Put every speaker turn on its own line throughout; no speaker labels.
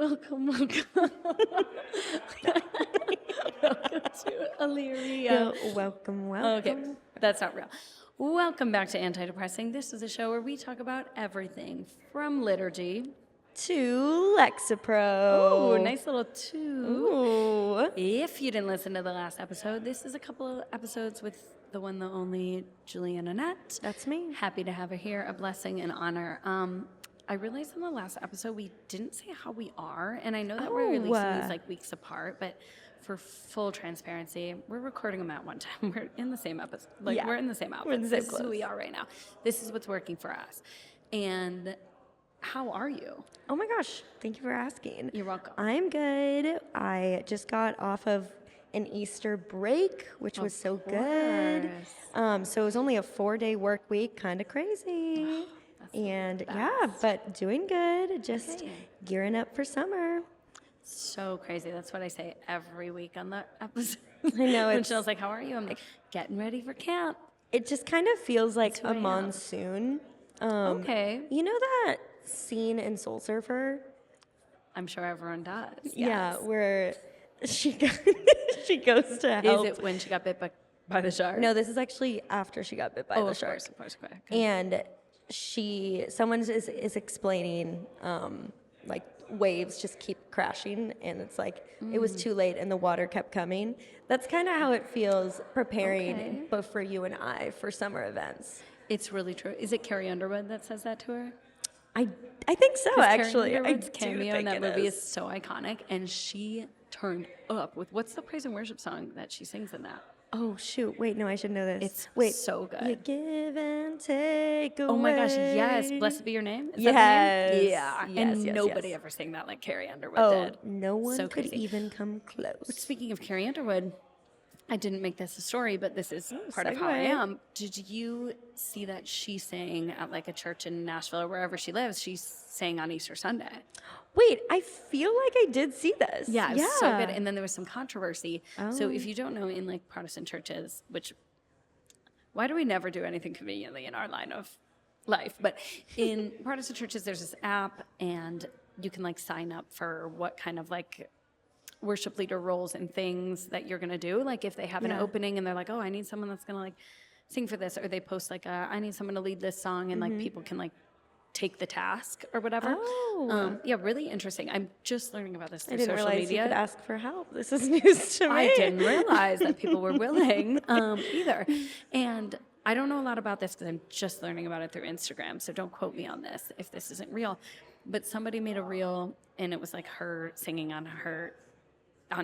Welcome to Illyria.
Welcome.
Okay, that's not real. Welcome back to Anti-depressing. This is a show where we talk about everything from liturgy
To Lexapro.
Oh, nice little two.
Ooh.
If you didn't listen to the last episode, this is a couple of episodes with the one, the only Julianna.
That's me.
Happy to have her here. A blessing and honor. I realized in the last episode we didn't say how we are, and I know that we're releasing these like weeks apart, but for full transparency, we're recording them at one time. We're in the same episode. We're in the same outfit.
We're in the same
This is who we are right now. This is what's working for us. And how are you?
Oh my gosh. Thank you for asking.
You're welcome.
I'm good. I just got off of an Easter break, which was so good. So it was only a 4-day work week, kind of crazy. And yeah, but doing good. Just gearing up for summer.
So crazy. That's what I say every week on the episode.
I know.
When Michelle's like, how are you? I'm like, getting ready for camp.
It just kind of feels like a monsoon.
Okay.
You know that scene in Soul Surfer?
I'm sure everyone does.
Yeah, where she goes to help.
Is it when she got bit by the shark?
No, this is actually after she got bit by the shark.
Of course. Okay.
And someone is explaining, like waves just keep crashing, and it's like it was too late, and the water kept coming. That's kind of how it feels preparing, both for you and I, for summer events.
It's really true. Is it Carrie Underwood that says that to her?
I think so, actually.
Carrie Underwood's cameo in that movie is so iconic, and she turned up with what's the praise and worship song that she sings in that?
Oh, shoot. Wait, no, I should know this.
It's so good.
You give and take away.
Oh my gosh, yes. Blessed be your name. Is
yes.
That the name? Yeah.
Yes,
and
yes,
nobody
yes.
ever sang that like Carrie Underwood did.
No one
so
could
crazy.
even come close.
Which, speaking of Carrie Underwood, I didn't make this a story, but this is part of how I am. Did you see that she sang at like a church in Nashville or wherever she lives? She sang on Easter Sunday.
Wait, I feel like I did see this.
Yeah, it was so good. And then there was some controversy. So
Oh.
if you don't know, in like Protestant churches, which, why do we never do anything conveniently in our line of life? But in Protestant churches, there's this app, and you can like sign up for what kind of like worship leader roles and things that you're going to do. Like if they have an opening and they're like, oh, I need someone that's going to like sing for this, or they post like, I need someone to lead this song, and like people can like take the task or whatever. Yeah, really interesting. I'm just learning about this through social media.
I didn't realize you could ask for help. This is news to me.
I didn't realize that people were willing either. And I don't know a lot about this because I'm just learning about it through Instagram, so don't quote me on this if this isn't real. But somebody made a reel, and it was like her singing on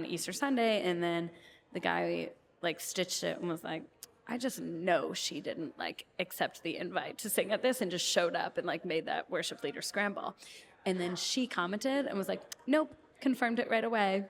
Easter Sunday, and then the guy like stitched it and was like, I just know she didn't like accept the invite to sing at this, and just showed up and like made that worship leader scramble. And then she commented and was like, nope, confirmed it right away.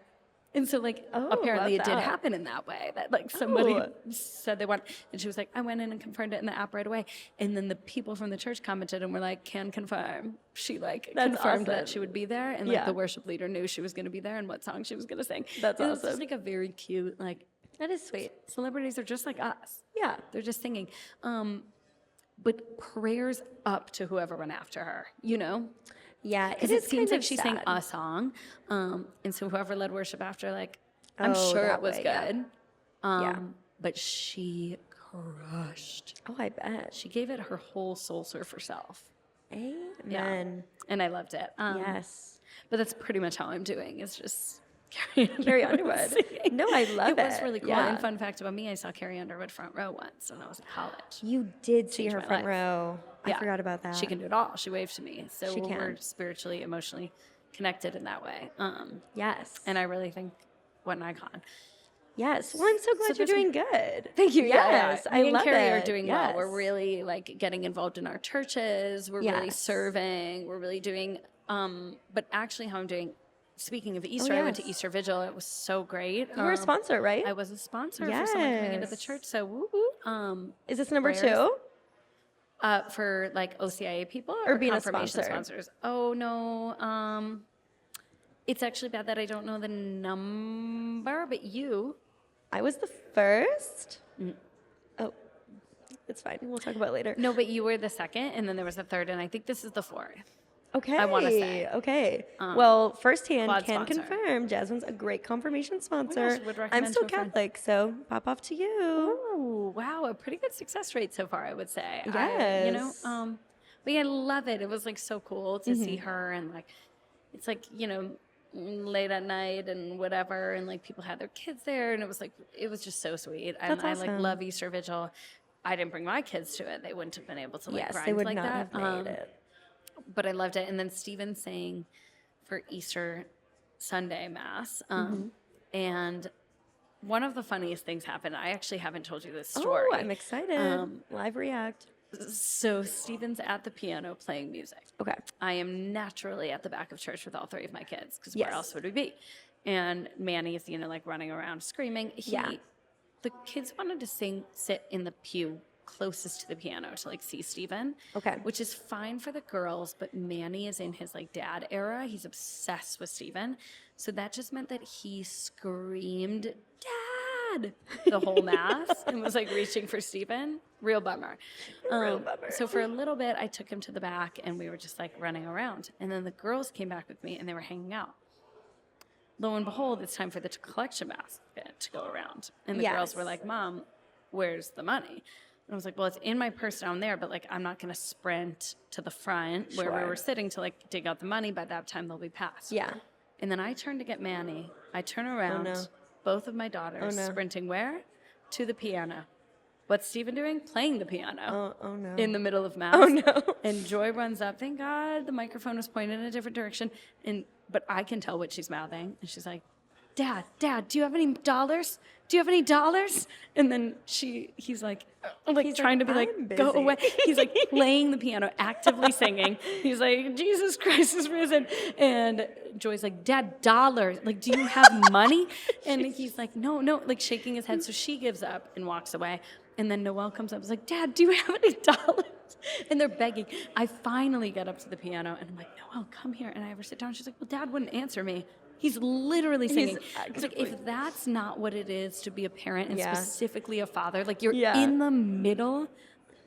And so like apparently it did happen in that way, that like somebody said they want, and she was like, I went in and confirmed it in the app right away. And then the people from the church commented and were like, can confirm. She like confirmed that she would be there, and like the worship leader knew she was going to be there and what song she was going to sing.
That's awesome.
It's just like a very cute, like,
That is sweet.
Celebrities are just like us.
Yeah.
They're just singing. But prayers up to whoever went after her, you know?
Yeah,
Because it seems like she sang a song. And so whoever led worship after, like, I'm sure it was good. But she crushed.
Oh, I bet.
She gave it her whole soul surfer self.
Amen.
Yeah. And I loved it.
Yes.
But that's pretty much how I'm doing. It's just
Carrie Underwood. No, I love it.
It was really cool.
Yeah.
And fun fact about me, I saw Carrie Underwood front row once when I was in college.
You did see her
my
front
life.
row. I
Yeah.
forgot about that.
She can do it all. She waved to me. So
She can.
we're spiritually, emotionally connected in that way.
Yes.
And I really think what an icon.
Yes. Well, I'm so glad you're doing good.
Thank you.
Yes,
Yeah.
I
Me
love
and Carrie
it.
are doing well.
Yes.
We're really like getting involved in our churches. We're really
Yes.
serving. We're really doing, but actually how I'm doing, speaking of Easter, I went to
yes.
Easter Vigil. It was so great.
You were a sponsor, right?
I was a sponsor for someone coming into the
Yes.
church. So woo woo.
Is this number
prayers.
2?
For like OCIA people
Or being a
confirmation
sponsor?
sponsors? Oh no. It's actually bad that I don't know the number, but you.
I was the first. Oh, it's fine. We'll talk about it later.
No, but you were the second, and then there was a third, and I think this is the fourth.
Okay.
I want to say.
Okay. Well, firsthand
quad
can
sponsor.
confirm Jasmine's a great confirmation sponsor.
would
I'm
recommend
still
to a friend.
Catholic, so pop off to you.
Oh, wow. A pretty good success rate so far, I would say.
Yes.
But yeah, I love it. It was like so cool to see her, and like, it's like, late at night and whatever, and like people had their kids there, and it was just so sweet. And
That's
I like
awesome.
love Easter Vigil. I didn't bring my kids to it. They wouldn't have been able to like
Yes,
grind
they would
like
not
that.
have made it.
But I loved it. And then Stephen sang for Easter Sunday Mass. And one of the funniest things happened. I actually haven't told you this story.
Oh, I'm excited. Live react.
So Stephen's at the piano playing music.
Okay.
I am naturally at the back of church with all three of my kids, because
Yes.
where else would we be? And Manny is, like running around screaming. The kids wanted to sit in the pew closest to the piano to like see Stephen.
Okay.
Which is fine for the girls, but Manny is in his like dad era. He's obsessed with Stephen. So that just meant that he screamed, "Dad!" the whole mass and was like reaching for Stephen. Real bummer.
Real bummer.
So for a little bit, I took him to the back and we were just like running around. And then the girls came back with me and they were hanging out. Lo and behold, it's time for the collection basket to go around. And the girls were like, "Mom, where's the money?" And I was like, "Well, it's in my purse down there, but like I'm not going to sprint to the front where we were sitting to like dig out the money. By that time, they'll be passed."
Yeah.
And then I turned to get Manny. I turn around, both of my daughters sprinting where? To the piano. What's Stephen doing? Playing the piano.
Oh no.
In the middle of mass.
Oh no.
And Joy runs up. Thank God the microphone was pointed in a different direction. But I can tell what she's mouthing. And she's like, Dad, do you have any dollars? Do you have any dollars? And then he's like trying to be like,
"I'm
go
busy."
away. He's like playing the piano, actively singing. He's like, Jesus Christ is risen. And Joy's like, Dad, dollars. Like, do you have money? And he's like, no, like shaking his head. So she gives up and walks away. And then Noelle comes up and is like, Dad, do you have any dollars? And they're begging. I finally get up to the piano and I'm like, Noelle, come here. And I have her sit down. She's like, well, Dad wouldn't answer me. He's literally singing. It's like, if that's not what it is to be a parent and specifically a father, like you're in the middle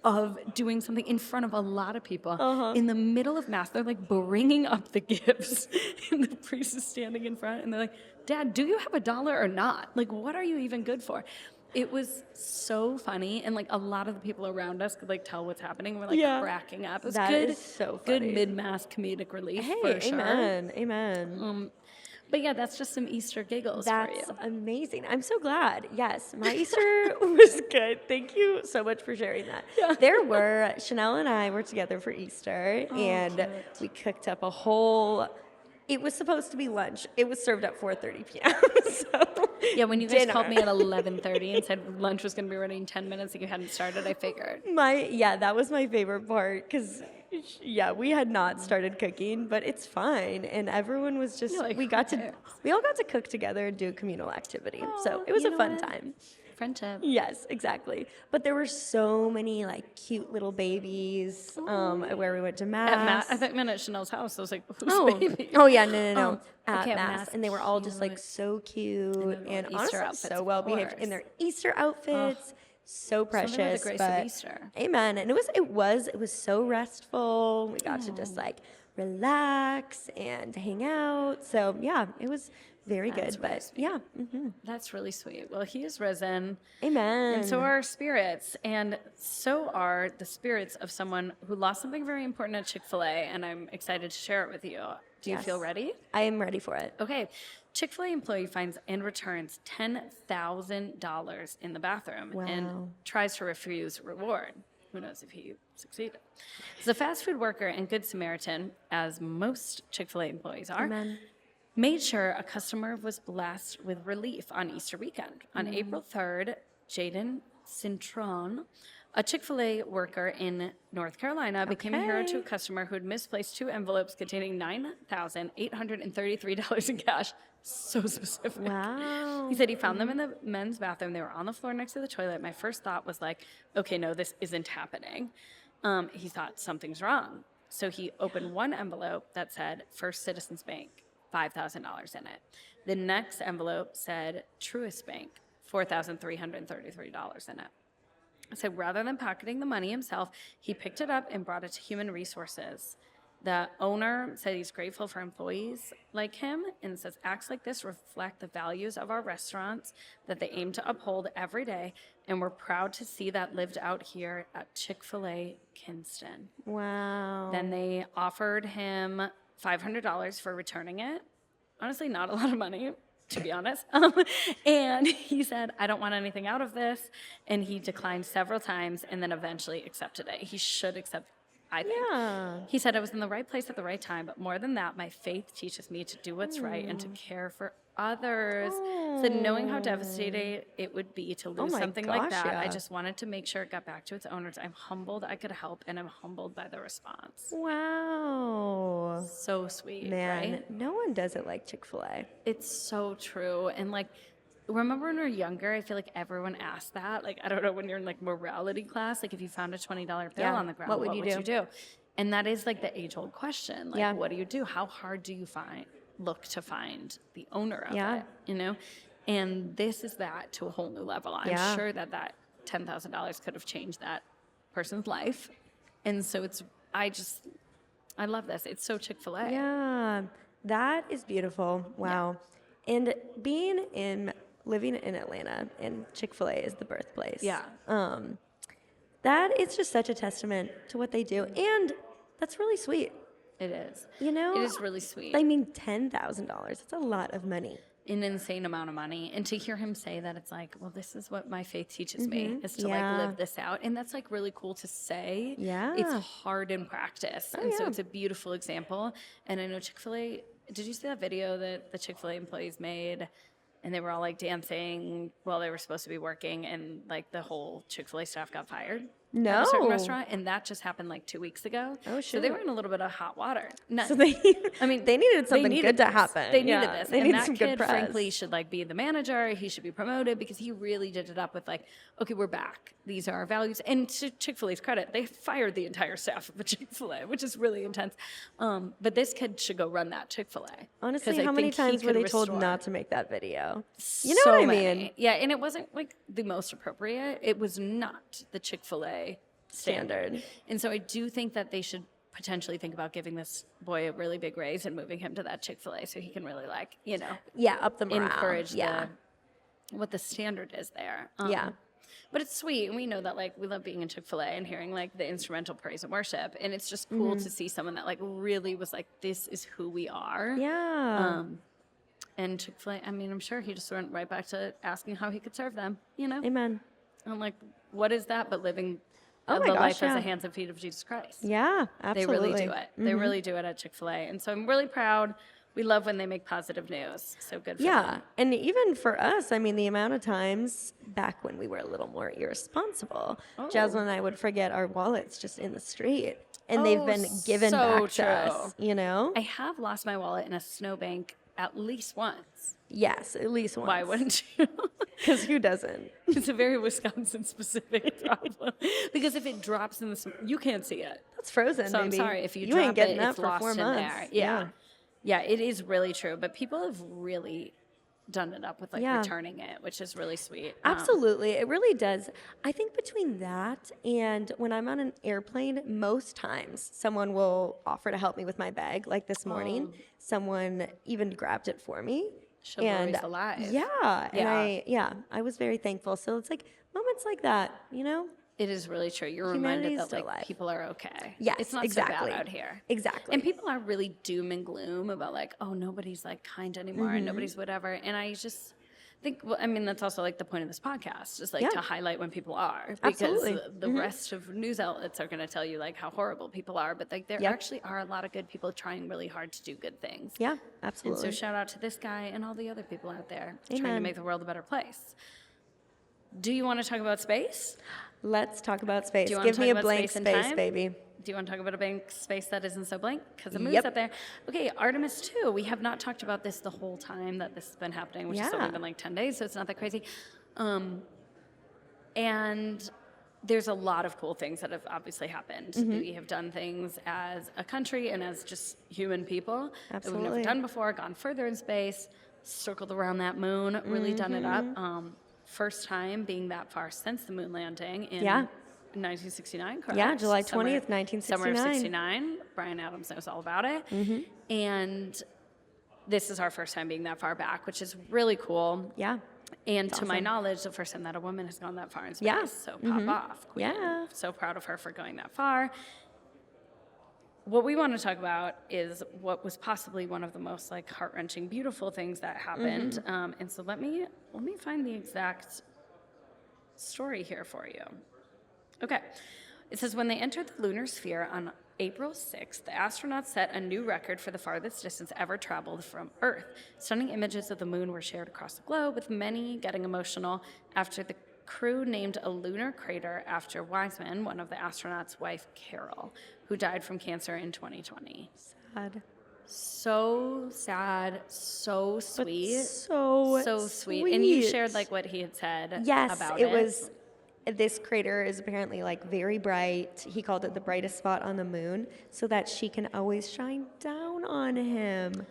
of doing something in front of a lot of people, in the middle of mass, they're like bringing up the gifts and the priest is standing in front and they're like, Dad, do you have $1 or not? Like, what are you even good for? It was so funny, and like a lot of the people around us could like tell what's happening. We're like cracking up. It was
That
good,
is so funny.
good mid-mass comedic relief
Hey,
for sure.
amen.
But yeah, that's just some Easter giggles for you.
That's amazing. I'm so glad. Yes, my Easter was good. Thank you so much for sharing that. Yeah. Chanel and I were together for Easter, and
cute.
we cooked up a whole. It was supposed to be lunch. It was served at 4:30 p.m. So
Yeah, when you guys
dinner.
called me at 11:30 and said lunch was going to be ready in 10 minutes and you hadn't started, I figured.
That was my favorite part because, we had not started cooking, but it's fine. And everyone was just,
You're like,
we all got to cook together and do a communal activity. So it was a fun time.
Friendship.
Yes, exactly. But there were so many like cute little babies where we went to mass.
I thought meant at Chanel's house. I was like, who's baby?
Oh yeah, no. At
okay,
mass. And they were all just like
cute.
so cute and
Easter
honestly
outfits,
so
of
well behaved
course.
in their Easter outfits. So precious.
Something with the grace
but
of Easter.
Amen. And it was so restful. We got to just like relax and hang out. So yeah, it was very
That's
good.
really
But
sweet.
yeah.
That's really sweet. Well, he is risen.
Amen.
And so are our spirits. And so are the spirits of someone who lost something very important at Chick-fil-A. And I'm excited to share it with you. Do you feel ready?
I am ready for it.
Okay. Chick-fil-A employee finds and returns $10,000 in the bathroom and tries to refuse reward. Who knows if he succeeded? As a fast food worker and Good Samaritan, as most Chick-fil-A employees are,
Amen.
made sure a customer was blessed with relief on Easter weekend. On April 3rd, Jaden Cintron, a Chick-fil-A worker in North Carolina, became a hero to a customer who had misplaced 2 envelopes containing $9,833 in cash. So specific.
Wow.
He said he found them in the men's bathroom. They were on the floor next to the toilet. My first thought was like, okay, no, this isn't happening. He thought something's wrong. So he opened one envelope that said First Citizens Bank, $5,000 in it. The next envelope said Truist Bank, $4,333 in it. So rather than pocketing the money himself, he picked it up and brought it to Human Resources The owner said he's grateful for employees like him and says acts like this reflect the values of our restaurants that they aim to uphold every day, and we're proud to see that lived out here at Chick-fil-A Kinston.
Wow.
Then they offered him $500 for returning it. Honestly, not a lot of money, to be honest. And he said, I don't want anything out of this. And he declined several times and then eventually accepted it. He should accept, I think.
Yeah.
He said, I was in the right place at the right time, but more than that, my faith teaches me to do what's right and to care for others. So knowing how devastating it would be to lose
my
something like
gosh,
that, I
yeah.
just wanted to make sure it got back to its owners. I'm humbled I could help, and I'm humbled by the response.
Wow.
So sweet,
Man,
right?
no one does it like Chick-fil-A.
It's so true. And like, remember when we were younger, I feel like everyone asked that. Like, I don't know, when you're in like morality class, like if you found a $20 bill
Yeah.
on the ground,
What would you do?
And that is like the age-old question. Like,
Yeah.
what do you do? How hard do you look to find the owner of
Yeah.
it, you know? And this is that to a whole new level. I'm
Yeah.
sure that $10,000 could have changed that person's life. And so I love this. It's so Chick-fil-A.
Yeah, that is beautiful. Wow. And living in Atlanta, and Chick-fil-A is the birthplace.
Yeah.
That is just such a testament to what they do. And that's really sweet.
It is.
You know?
It is really sweet.
I mean, $10,000. That's a lot of money.
An insane amount of money. And to hear him say that, it's like, well, this is what my faith teaches me, is to
Yeah.
like live this out. And that's like really cool to say.
Yeah.
It's hard in practice. And so
yeah.
it's a beautiful example. And I know Chick-fil-A, did you see that video that the Chick-fil-A employees made? And they were all like dancing while they were supposed to be working, and like the whole Chick-fil-A staff got fired.
No.
At a certain restaurant, and that just happened like 2 weeks ago.
Oh,
So they
shoot.
were in a little bit of hot water.
So they,
I mean,
they needed something good to
this.
happen.
They needed
Yeah,
this.
They
And
needed
that
some
kid,
good press.
frankly, should like be the manager. He should be promoted because he really did it up with like, okay, we're back. These are our values. And to Chick-fil-A's credit, they fired the entire staff of Chick-fil-A, which is really intense. But this kid should go run that Chick-fil-A.
Honestly,
'Cause I
how many
think he
times were
could
they told
restore
not to make that video? You know
so
what I
many.
mean?
Yeah, and it wasn't like the most appropriate. It was not the Chick-fil-A standard. And so I do think that they should potentially think about giving this boy a really big raise and moving him to that Chick-fil-A so he can really like, you know,
Yeah, up the morale.
encourage
Yeah.
what the standard is there.
Yeah.
But it's sweet, and we know that like we love being in Chick-fil-A and hearing like the instrumental praise and worship, and it's just cool to see someone that like really was like, this is who we are.
Yeah.
And Chick-fil-A, I mean, I'm sure he just went right back to asking how he could serve them, you know?
Amen.
I'm like, what is that but living
Oh my
the
gosh,
life as
yeah.
the hands and feet of Jesus Christ?
Yeah,
They
absolutely.
really do it. They really do it at Chick-fil-A. And so I'm really proud. We love when they make positive news. So good for
Yeah,
them.
and even for us, I mean, the amount of times back when we were a little more irresponsible, Jasmyn and I would forget our wallets just in the street, and they've been given
so
back
true.
to us, you know?
I have lost my wallet in a snowbank at least once.
Yes, at least once.
Why wouldn't you?
Because who doesn't?
It's a very Wisconsin-specific problem. Because if it drops in the you can't see it.
That's frozen,
So I'm
baby.
sorry if you
ain't
drop
getting
it,
that
it's
for
lost
4
in
months.
there. Yeah. Yeah, it is really true. But people have really done it up with like
Yeah.
returning it, which is really sweet.
Absolutely, it really does. I think between that and when I'm on an airplane, most times someone will offer to help me with my bag. Like this morning, someone even grabbed it for me.
Chivalry's alive.
Yeah, and
Yeah.
I was very thankful. So it's like moments like that, you know?
It is really true. You're
Humanity
reminded
is
that
still
like
alive.
people are okay.
Yes,
it's not
exactly.
so bad out here.
Exactly.
And people are really doom and gloom about like, oh, nobody's like kind anymore and nobody's whatever. And I just think, well, I mean, that's also like the point of this podcast, just like
Yeah.
to highlight when people are, because
Absolutely.
the rest of news outlets are going to tell you like how horrible people are, but like there
Yep.
actually are a lot of good people trying really hard to do good things.
Yeah,
And
absolutely.
so shout out to this guy and all the other people out there trying to
Amen.
make the world a better place. Do you want to talk about space?
Let's talk about space.
Do you wanna
Give
talk
me a
about
blank
space and
space,
time?
baby.
Do you want to talk about a blank space that isn't so blank? Because the moon's
Yep.
up there. Okay, Artemis 2. We have not talked about this the whole time that this has been happening, which has only
Yeah.
been like 10 days, so it's not that crazy. And there's a lot of cool things that have obviously happened. We have done things as a country and as just human people that we've never
Absolutely.
done before, gone further in space, circled around that moon, really done it up. First time being that far since the moon landing in
Yeah.
1969, correct?
Yeah, July
Summer-
20th, 1969.
Summer of 69. Brian Adams knows all about it. And this is our first time being that far back, which is really cool.
Yeah.
And to my knowledge, the first time that a woman has gone that far in space.
Yeah.
So pop off, queen.
Yeah.
So proud of her for going that far. What we want to talk about is what was possibly one of the most like heart-wrenching, beautiful things that happened. And so let me find the exact story here for you. Okay. It says, when they entered the lunar sphere on April 6th, the astronauts set a new record for the farthest distance ever traveled from Earth. Stunning images of the moon were shared across the globe, with many getting emotional after the crew named a lunar crater after Wiseman, one of the astronauts' wife, Carol, who died from cancer in 2020.
Sad.
So sad, so sweet.
So
sweet. And you shared like what he had said about it.
It was, this crater is apparently like very bright. He called it the brightest spot on the moon so that she can always shine down on him.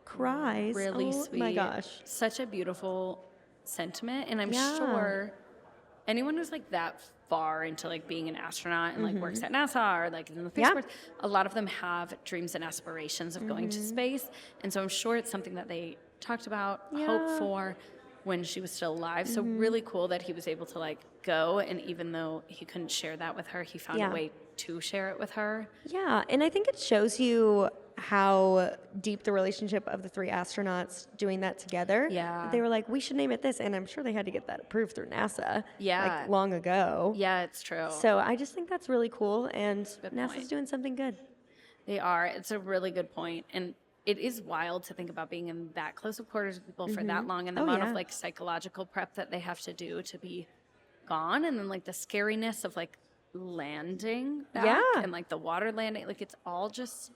Cries.
Really
oh
sweet.
My gosh.
Such a beautiful sentiment. And I'm sure anyone who's like that far into like being an astronaut and like works at NASA or like in the space force, a lot of them have dreams and aspirations of going to space. And so I'm sure it's something that they talked about, hoped for when she was still alive. So really cool that he was able to like go, and even though he couldn't share that with her, he found a way to share it with her.
Yeah, and I think it shows you how deep the relationship of the three astronauts doing that together.
Yeah.
They were like, we should name it this, and I'm sure they had to get that approved through NASA.
Yeah.
Like long ago.
Yeah, it's true.
So I just think that's really cool, and
Good
NASA's
point.
doing something good.
They are. It's a really good point. And it is wild to think about being in that close of quarters with people for that long, and the amount of like psychological prep that they have to do to be gone, and then like the scariness of like landing back and like the water landing. Like it's all just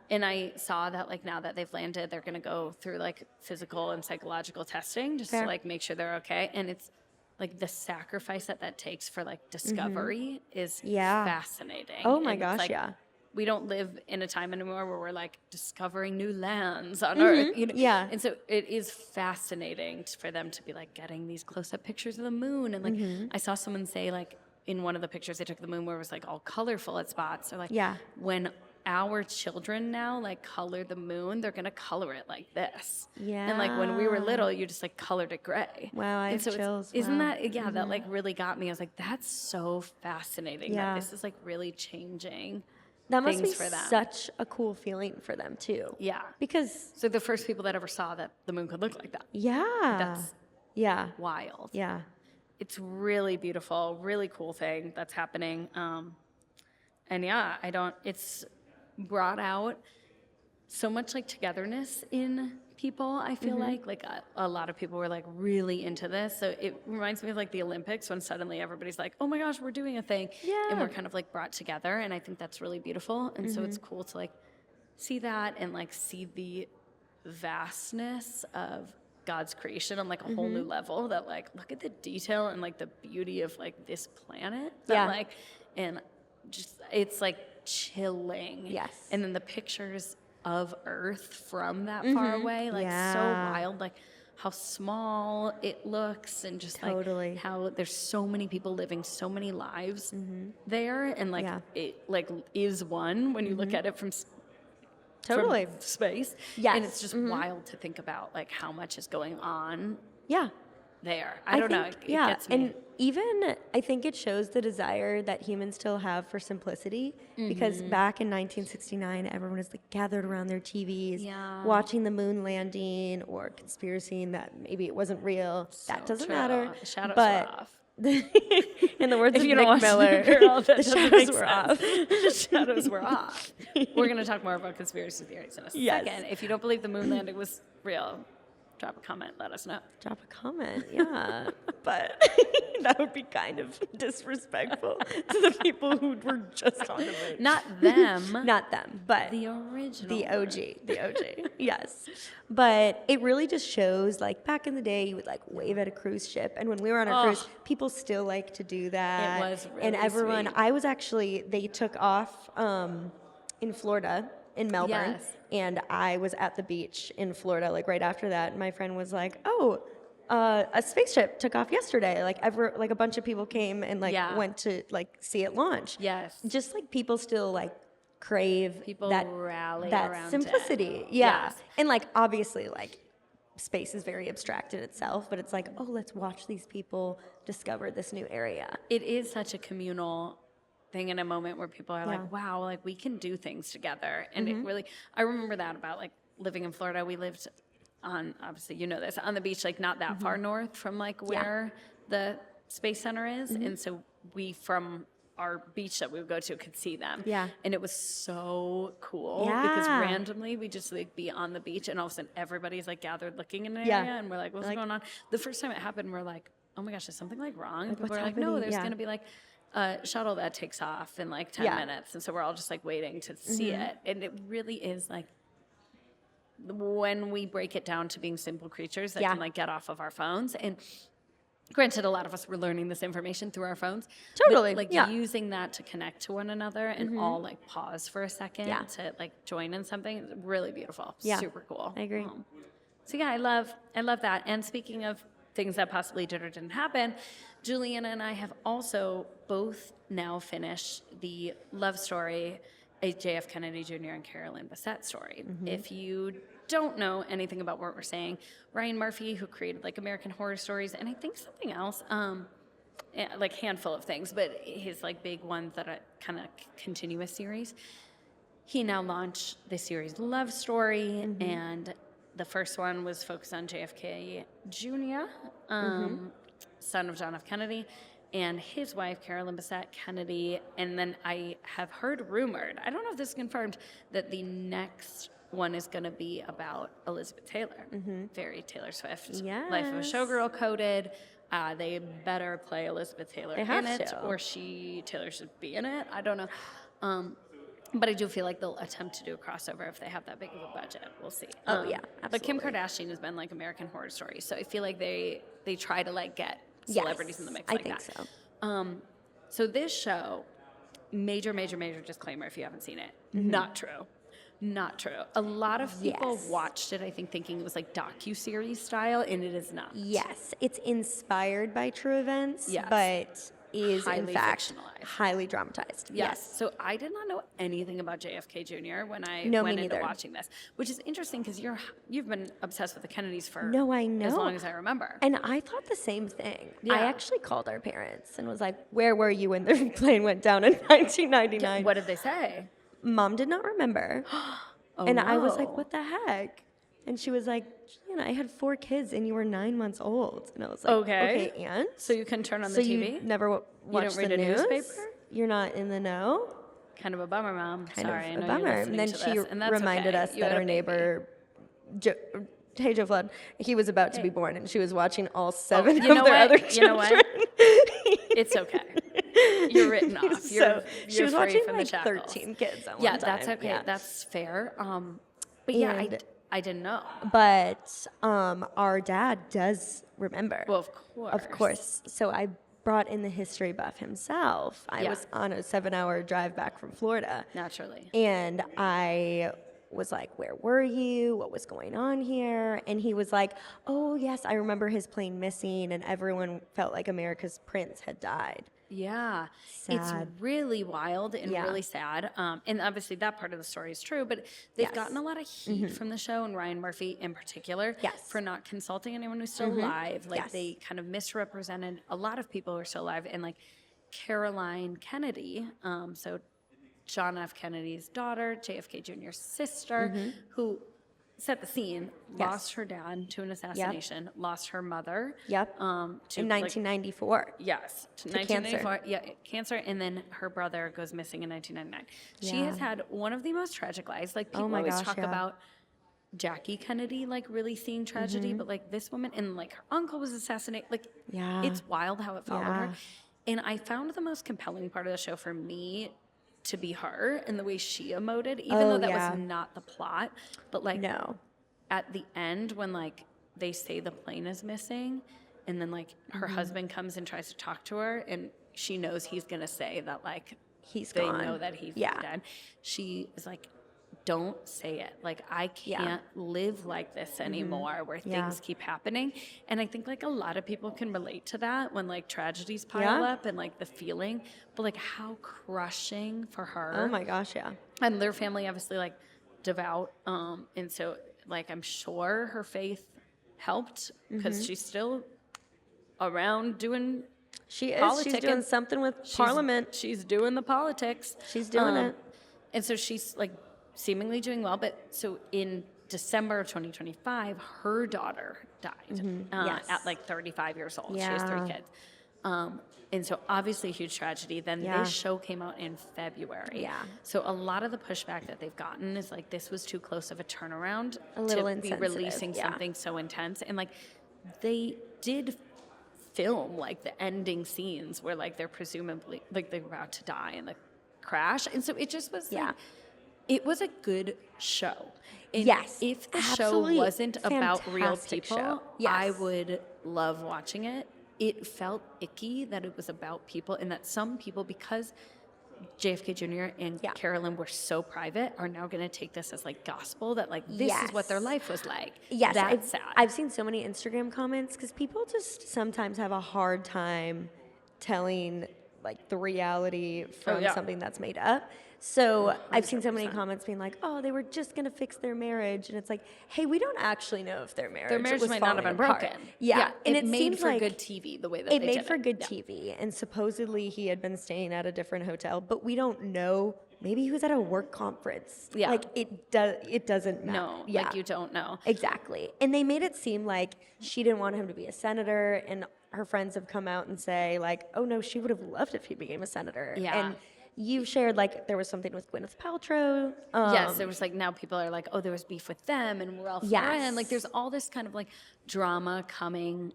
And I saw that like now that they've landed, they're gonna go through like physical and psychological testing just to like make sure they're okay. And it's like the sacrifice that takes for like discovery is fascinating.
Oh my
And
gosh,
it's, like, we don't live in a time anymore where we're like discovering new lands on Earth, you know?
Yeah.
And so it is fascinating for them to be like getting these close-up pictures of the moon. And like I saw someone say like in one of the pictures they took of the moon where it was like all colorful at spots. Or like when our children now like color the moon, they're gonna color it like this.
Yeah.
And like when we were little, you just like colored it gray.
Wow, I have chills.
Isn't that that like really got me? I was like, that's so fascinating that this is like really changing.
That must be
for them.
such a cool feeling for them too.
Yeah.
Because
so the first people that ever saw that the moon could look like that.
That's
Wild.
Yeah.
It's really beautiful, really cool thing that's happening. And it's brought out so much like togetherness in people, I feel like a lot of people were like really into this. So it reminds me of like the Olympics when suddenly everybody's like, oh my gosh, we're doing a thing. And we're kind of like brought together. And I think that's really beautiful. And so it's cool to like see that and like see the vastness of God's creation on like a whole new level, that like look at the detail and like the beauty of like this planet. That, like, and just it's like chilling.
Yes.
And then the pictures of Earth from that far away, like so wild, like how small it looks, and just like how there's so many people living so many lives there, and like it like is one when you look at it from from space. And it's just wild to think about like how much is going on there. I don't know. It gets me.
And even I think it shows the desire that humans still have for simplicity, because back in 1969, everyone was like gathered around their TVs, watching the moon landing or conspiracying that maybe it wasn't real.
So
that doesn't
true.
matter.
The shadows
but
were off.
in the words
If
of
you don't
Nick
watch
Miller,
Girl, that
the
doesn't
shadows
make
were
sense.
off.
The shadows were off. We're going to talk more about conspiracy theories in a second. If you don't believe the moon landing was real, drop a comment. Let us know.
Drop a comment, but that would be kind of disrespectful to the people who were just on the moon.
Not them.
Not them, but
The original.
the OG, yes. But it really just shows, like, back in the day, you would, like, wave at a cruise ship. And when we were on a cruise, people still like to do that.
It was really
And everyone,
sweet.
I was actually, they took off in Florida, in Melbourne.
Yes.
And I was at the beach in Florida, like, right after that. And my friend was like, oh, a spaceship took off yesterday. Like a bunch of people came and like went to like see it launch.
Yes.
Just like people still like crave
People
that
rally
that
around
simplicity.
it.
Yeah.
Yes.
And like obviously like space is very abstract in itself, but it's like, oh, let's watch these people discover this new area.
It is such a communal thing in a moment where people are like, wow, like we can do things together. And it really, I remember that about like living in Florida. We lived on, obviously you know this, on the beach, like not that far north from like where the Space Center is. And so we, from our beach that we would go to, could see them.
Yeah.
And it was so cool
Yeah.
because randomly we just like be on the beach and all of a sudden everybody's like gathered looking in an area and we're like, what's going on? The first time it happened, we're like, oh my gosh, is something like wrong? People
what's
are like, no,
happening?
there's
Yeah.
going to be like a shuttle that takes off in like 10 minutes. And so we're all just like waiting to see it. And it really is like, when we break it down to being simple creatures that can like get off of our phones. And granted, a lot of us were learning this information through our phones.
Totally.
But, like using that to connect to one another and all like pause for a second to like join in something. Really beautiful.
Yeah.
Super cool.
I agree.
So yeah, I love that. And speaking of things that possibly did or didn't happen, Julianna and I have also both now finished the love story, a JF Kennedy Jr. and Carolyn Bessette story. If you don't know anything about what we're saying, Ryan Murphy, who created like American Horror Stories and I think something else, like handful of things, but his like big ones that are kind of continuous series. He now launched the series Love Story, and the first one was focused on JFK Jr., son of John F. Kennedy, and his wife, Carolyn Bessette Kennedy. And then I have heard rumored, I don't know if this is confirmed, that the next one is going to be about Elizabeth Taylor. Very Taylor Swift. Life of a Showgirl coded. They better play Elizabeth Taylor in it, or Taylor should be in it. I don't know. But I do feel like they'll attempt to do a crossover if they have that big of a budget. We'll see.
Absolutely.
But Kim Kardashian has been like American Horror Story, so I feel like they try to like get celebrities in the mix like that. I think so. So this show, major disclaimer if you haven't seen it, not true. Not true. A lot of people watched it, I think, thinking it was like docuseries style, and it is not.
Yes, it's inspired by true events, but is
highly
in fact
fictionalized.
Highly dramatized.
Yes. So I did not know anything about JFK Jr. when I went into watching this, which is interesting because you've been obsessed with the Kennedys for as long as I remember.
And I thought the same thing. Yeah. I actually called our parents and was like, "Where were you when the plane went down in 1999?"
What did they say?
Mom did not remember. And I was like, "What the heck?" And she was like, "Julianna, I had 4 kids and you were 9 months old." And I was like, okay, and?
So you can turn on the TV?
You never watch the news? Newspaper? You're not in the know?
Kind of a bummer, Mom. Sorry,
kind of a bummer. And then she reminded us that our neighbor, Joe Flood, he was about to be born, and she was watching all 7 of their other children.
You know what? It's okay. You're written off.
She was watching
from
like
the
13 kids at one time.
That's okay. Yeah. That's fair. But I didn't know.
But our dad does remember.
Well, of course.
Of course. So I brought in the history buff himself. I was on a 7-hour drive back from Florida.
Naturally.
And I was like, "Where were you? What was going on here?" And he was like, "Oh, yes, I remember his plane missing, and everyone felt like America's prince had died."
Yeah.
Sad.
It's really wild and really sad. And obviously that part of the story is true, but they've gotten a lot of heat from the show, and Ryan Murphy in particular, for not consulting anyone who's still alive. Like they kind of misrepresented a lot of people who are still alive. And like Caroline Kennedy, so John F. Kennedy's daughter, JFK Jr.'s sister, who set the scene, lost her dad to an assassination, lost her mother.
In 1994.
Yes.
To
1994.
cancer.
Yeah, cancer. And then her brother goes missing in 1999. She has had one of the most tragic lives. Like people always talk about Jackie Kennedy, like really seeing tragedy, but like this woman, and like her uncle was assassinated. Like it's wild how it followed her. And I found the most compelling part of the show for me to be her and the way she emoted, even though that was not the plot. But like at the end when like they say the plane is missing, and then like her husband comes and tries to talk to her, and she knows he's gonna say that like
they
know that he's dead. She is like don't say it. Like, I can't live like this anymore where things keep happening. And I think like a lot of people can relate to that when like tragedies pile up and like the feeling, but like how crushing for her.
Oh my gosh, yeah.
And their family obviously like devout. And so like I'm sure her faith helped because she's still around doing
She is.
politics.
She's doing something with Parliament.
She's doing the politics.
She's doing it.
And so she's like seemingly doing well. But so in December of 2025, her daughter died at like 35 years old. She has 3 kids. And so obviously a huge tragedy. Then this show came out in February.
Yeah.
So a lot of the pushback that they've gotten is like this was too close of a turnaround
A little
to be
insensitive,
releasing something so intense. And like they did film like the ending scenes where like they're presumably like they're about to die in the crash. And so it just was like, it was a good show. And
Yes,
if the
absolutely
show wasn't about real
fantastic
people,
show.
I
Yes.
would love watching it. It felt icky that it was about people and that some people, because JFK Jr. and Carolyn were so private, are now going to take this as like gospel that like this is what their life was like.
Yes,
That's sad.
I've seen so many Instagram comments because people just sometimes have a hard time telling like the reality from something that's made up. So I've seen so many comments being like, "Oh, they were just gonna fix their marriage," and it's like, "Hey, we don't actually know if their marriage was
might not have been
falling apart."
broken.
Yeah, and
it made
seems
for
like
good TV the way that
it
they
made
did
for
it.
good TV, and supposedly he had been staying at a different hotel, but we don't know. Maybe he was at a work conference.
Yeah.
Like it doesn't matter.
No,
Yeah.
like you don't know.
Exactly. And they made it seem like she didn't want him to be a senator, and her friends have come out and say like, "Oh no, she would have loved if he became a senator."
Yeah.
And you've shared like there was something with Gwyneth Paltrow.
Yes, there was like now people are like, oh, there was beef with them and we're all friends. Like there's all this kind of like drama coming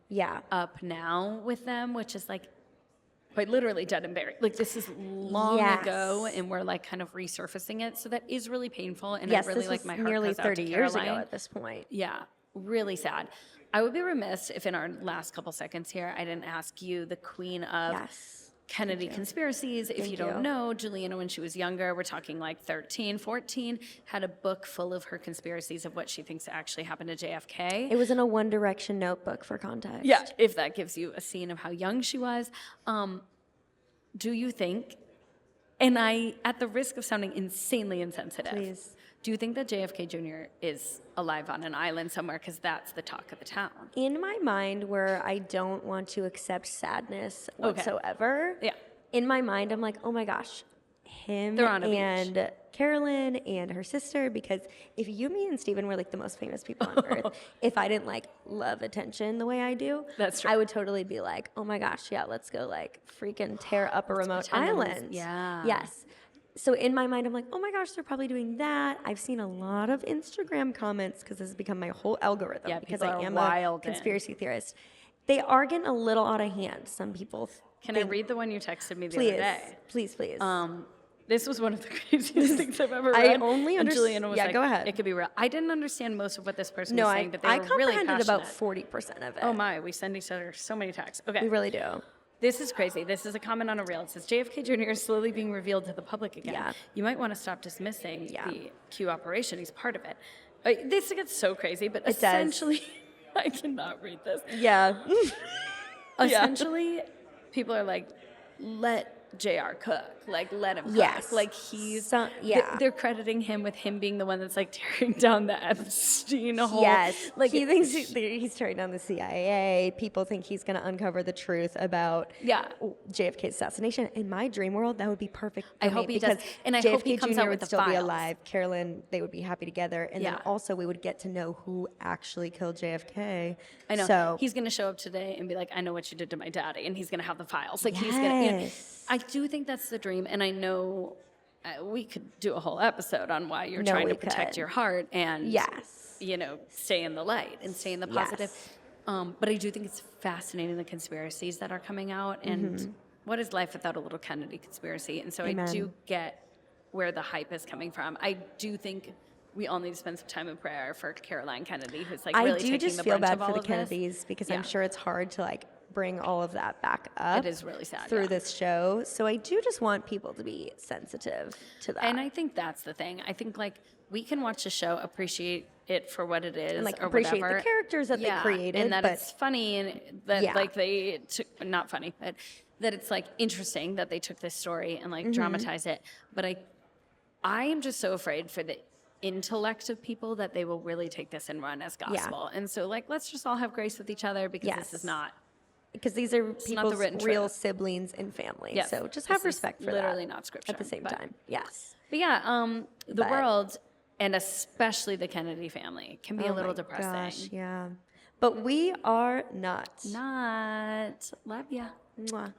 up now with them, which is like quite literally dead and buried. Like this is long ago and we're like kind of resurfacing it. So that is really painful. And I really
this
like
was
my heart
nearly
goes out
30
to
years
Caroline.
ago at this point.
Yeah, really sad. I would be remiss if in our last couple seconds here, I didn't ask you, the queen of Kennedy conspiracies. If you don't know, Julianna, when she was younger, we're talking like 13, 14, had a book full of her conspiracies of what she thinks actually happened to JFK.
It was in a One Direction notebook for context.
Yeah, if that gives you a scene of how young she was. Do you think, and I, at the risk of sounding insanely insensitive,
Please.
Do you think that JFK Jr. is alive on an island somewhere? Because that's the talk of the town.
In my mind, where I don't want to accept sadness whatsoever, in my mind, I'm like, oh my gosh, him
They're on a
and
beach.
Carolyn and her sister, because if you, me, and Steven were like the most famous people on earth, if I didn't like love attention the way I do,
That's true.
I would totally be like, oh my gosh, yeah, let's go like freaking tear up a remote island.
Yeah.
Yes. So in my mind, I'm like, oh my gosh, they're probably doing that. I've seen a lot of Instagram comments because this has become my whole algorithm because I am a conspiracy theorist. They are getting a little out of hand. Some people
Can I read the one you texted me the other day?
Please.
This was one of the craziest things I've ever read.
I only understand.
Julianna was
Yeah,
like,
go ahead.
It could be real. I didn't understand most of what this person was saying, but they
I
were really
comprehended
passionate.
about 40% of it.
Oh my, we send each other so many texts. Okay.
We really do.
This is crazy. This is a comment on a reel. It says, JFK Jr. is slowly being revealed to the public again.
Yeah.
You might want to stop dismissing the Q operation. He's part of it. This gets so crazy, but essentially, I cannot read this.
Yeah.
Essentially, people are like, let JR cook. Like, let him cook. Like, he's... They're crediting him with him being the one that's, like, tearing down the Epstein hole.
Yes.
Like,
he thinks he's tearing down the CIA. People think he's going to uncover the truth about JFK's assassination. In my dream world, that would be perfect for
I
me
hope he
because
does. And I
JFK
hope he comes
Jr.
out
would
with the
still be
files.
alive. Carolyn, they would be happy together. And then also we would get to know who actually killed JFK.
I know.
So,
he's going to show up today and be like, I know what you did to my daddy. And he's going to have the files. Like, he's going to... You know, I do think that's the dream. And I know we could do a whole episode on why you're trying to protect your heart and, you know, stay in the light and stay in the positive. But I do think it's fascinating, the conspiracies that are coming out. And what is life without a little Kennedy conspiracy? And so I do get where the hype is coming from. I do think we all need to spend some time in prayer for Caroline Kennedy, who's like really taking the brunt of all of this. I do just feel bad for the Kennedys
because I'm sure it's hard to like bring all of that back up.
It is really sad
through this show. So I do just want people to be sensitive to that.
And I think that's the thing. I think like we can watch a show, appreciate it for what it is,
And like
or
appreciate
whatever.
the characters that they created,
and that
but
it's funny, and that
Yeah.
like they took, not funny, but that it's like interesting that they took this story and like
Mm-hmm.
dramatized it. But I am just so afraid for the intellect of people that they will really take this and run as gospel. And so like, let's just all have grace with each other, because this is not.
because these are
not the
people's
written
real
truth.
siblings and family.
Yes,
So just
this
have
is
respect for
literally
that
not scripture
at the same
but-
time. Yes.
But yeah, the
But-
world, and especially the Kennedy family, can be a
Oh
little
my
depressing.
Gosh, yeah. But we are not.
Not. Love ya.
Mwah.